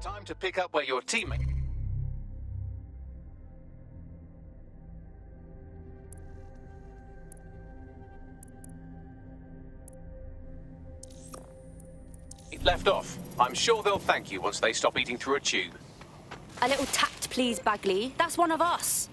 Time to pick up where your teammate... left off. I'm sure they'll thank you once they stop eating through a tube. A little tact, please, Bagley. That's one of us.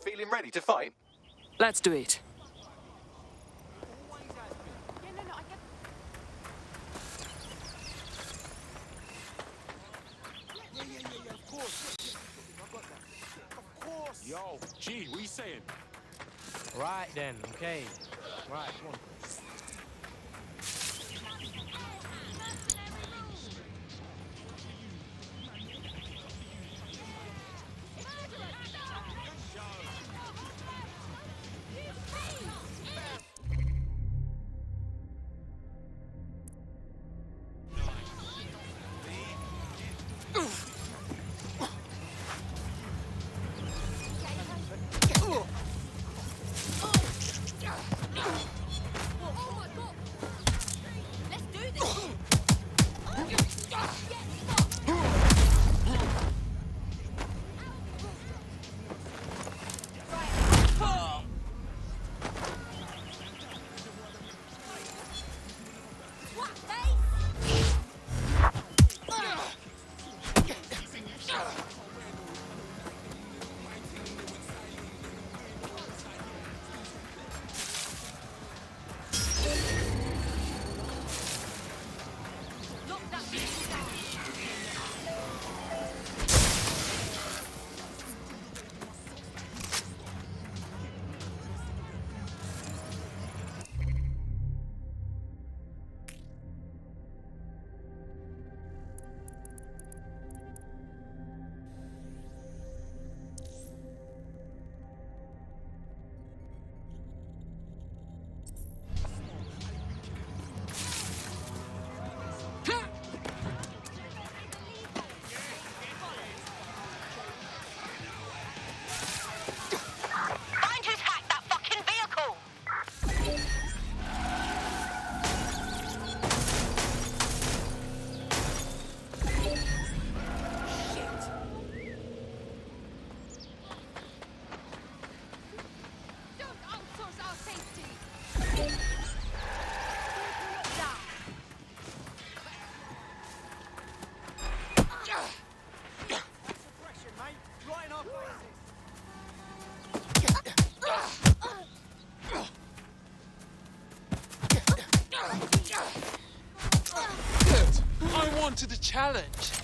Feeling ready to fight? Let's do it. Of course. Yo, G, what are you saying? Right then, okay. Right, come on. I wanted a challenge.